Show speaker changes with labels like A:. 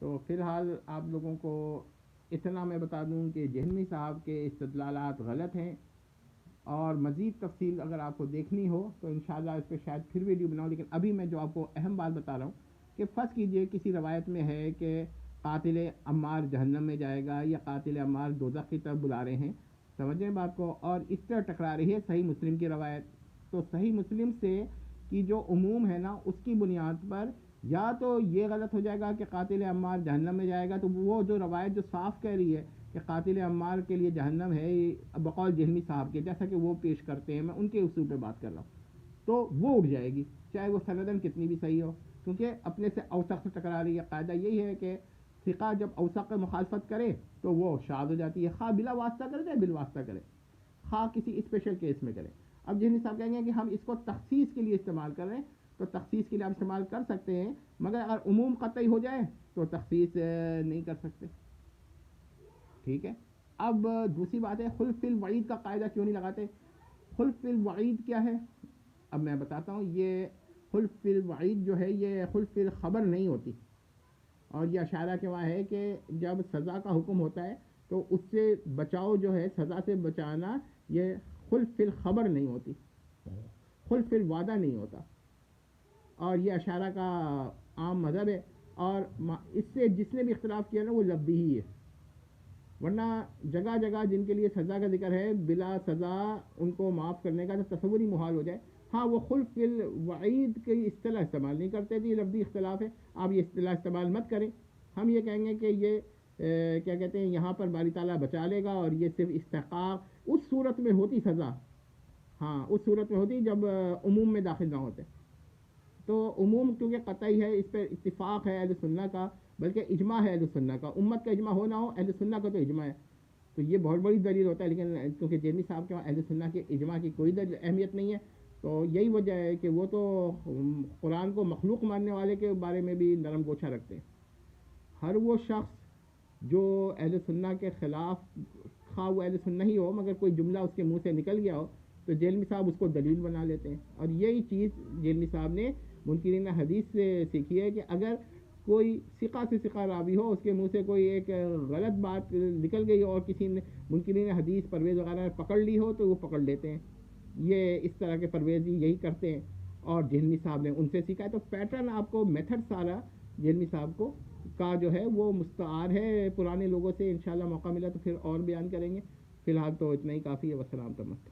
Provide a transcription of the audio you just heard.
A: تو فی الحال آپ لوگوں کو اتنا میں بتا دوں کہ جہلمی صاحب کے استدلالات غلط ہیں، اور مزید تفصیل اگر آپ کو دیکھنی ہو تو انشاءاللہ اس پہ شاید پھر ویڈیو بناؤں، لیکن ابھی میں جو آپ کو اہم بات بتا رہا ہوں کہ فرض کیجئے کسی روایت میں ہے کہ قاتل عمار جہنم میں جائے گا یا قاتل عمار دوزخ کی طرف بلا رہے ہیں، سمجھیں بات کو، اور اس طرح ٹکرا رہی ہے صحیح مسلم کی روایت، تو صحیح مسلم سے کی جو عموم ہے نا اس کی بنیاد پر یا تو یہ غلط ہو جائے گا کہ قاتل عمار جہنم میں جائے گا، تو وہ جو روایت جو صاف کہہ رہی ہے کہ قاتل عمار کے لیے جہنم ہے بقول جہلمی صاحب کے، جیسا کہ وہ پیش کرتے ہیں، میں ان کے اصول پہ بات کر رہا ہوں، تو وہ اٹھ جائے گی چاہے وہ سندن کتنی بھی صحیح ہو، کیونکہ اپنے سے اوثق سے ٹکرا رہی ہے۔ قاعدہ یہی ہے کہ ثقہ جب اوثق مخالفت کرے تو وہ شاذ ہو جاتی ہے، خواہ بلا واسطہ کرے چاہے بالواسطہ کرے، خواہ کسی اسپیشل کیس میں کرے۔ اب جہلمی صاحب کہیں گے کہ ہم اس کو تخصیص کے لیے استعمال کر رہے ہیں، تو تخصیص کے لیے آپ استعمال کر سکتے ہیں، مگر اگر عموم قطعی ہو جائے تو تخصیص نہیں کر سکتے، ٹھیک ہے۔ اب دوسری بات ہے خلف الوعید کا قاعدہ کیوں نہیں لگاتے؟ خلف الوعید کیا ہے؟ اب میں بتاتا ہوں، یہ خلف الوعید جو ہے یہ خلف الخبر نہیں ہوتی، اور یہ اشارہ کے وہاں ہے کہ جب سزا کا حکم ہوتا ہے تو اس سے بچاؤ جو ہے، سزا سے بچانا، یہ خلف الخبر نہیں ہوتی، خلف الوعدہ نہیں ہوتا، اور یہ اشارہ کا عام مذہب ہے، اور اس سے جس نے بھی اختلاف کیا نا وہ لفظی ہی ہے، ورنہ جگہ جگہ جن کے لیے سزا کا ذکر ہے بلا سزا ان کو معاف کرنے کا تو تصور ہی محال ہو جائے۔ ہاں وہ خلف الوعید کی اصطلاح استعمال نہیں کرتے تھے، یہ لفظی اختلاف ہے، آپ یہ اصطلاح استعمال مت کریں، ہم یہ کہیں گے کہ یہ کیا کہتے ہیں یہاں پر باری تعالیٰ بچا لے گا، اور یہ صرف استحقاق اس صورت میں ہوتی سزا، ہاں اس صورت میں ہوتی جب عموم میں داخل نہ ہوتے، تو عموم کیونکہ قطعی ہے، اس پہ اتفاق ہے اہل سنت کا، بلکہ اجماع ہے اہل سنت کا، امت کا اجماع ہو نہ ہو اہل سنت کا تو اجماع ہے، تو یہ بہت بڑی دلیل ہوتا ہے، لیکن کیونکہ جہلمی صاحب کے وہاں اہل سنت کے اجماع کی کوئی اہمیت نہیں ہے، تو یہی وجہ ہے کہ وہ تو قرآن کو مخلوق ماننے والے کے بارے میں بھی نرم گوشہ رکھتے ہیں۔ ہر وہ شخص جو اہل سنت کے خلاف، خواہ وہ اہل سنت ہی ہو مگر کوئی جملہ اس کے منہ سے نکل گیا ہو تو جہلمی صاحب اس کو دلیل بنا لیتے ہیں، اور یہی چیز جہلمی صاحب نے منکرین حدیث سے سیکھی ہے کہ اگر کوئی ثقہ سے ثقہ راوی ہو، اس کے منہ سے کوئی ایک غلط بات نکل گئی اور کسی نے منکرین حدیث پرویز وغیرہ نے پکڑ لی ہو تو وہ پکڑ لیتے ہیں، یہ اس طرح کے پرویزی یہی کرتے ہیں، اور جہلمی صاحب نے ان سے سیکھا ہے، تو پیٹرن آپ کو، میتھڈ سارا جہلمی صاحب کو کا جو ہے وہ مستعار ہے پرانے لوگوں سے، انشاءاللہ موقع ملا تو پھر اور بیان کریں گے، فی الحال تو اتنا ہی کافی ہے، والسلام تمت۔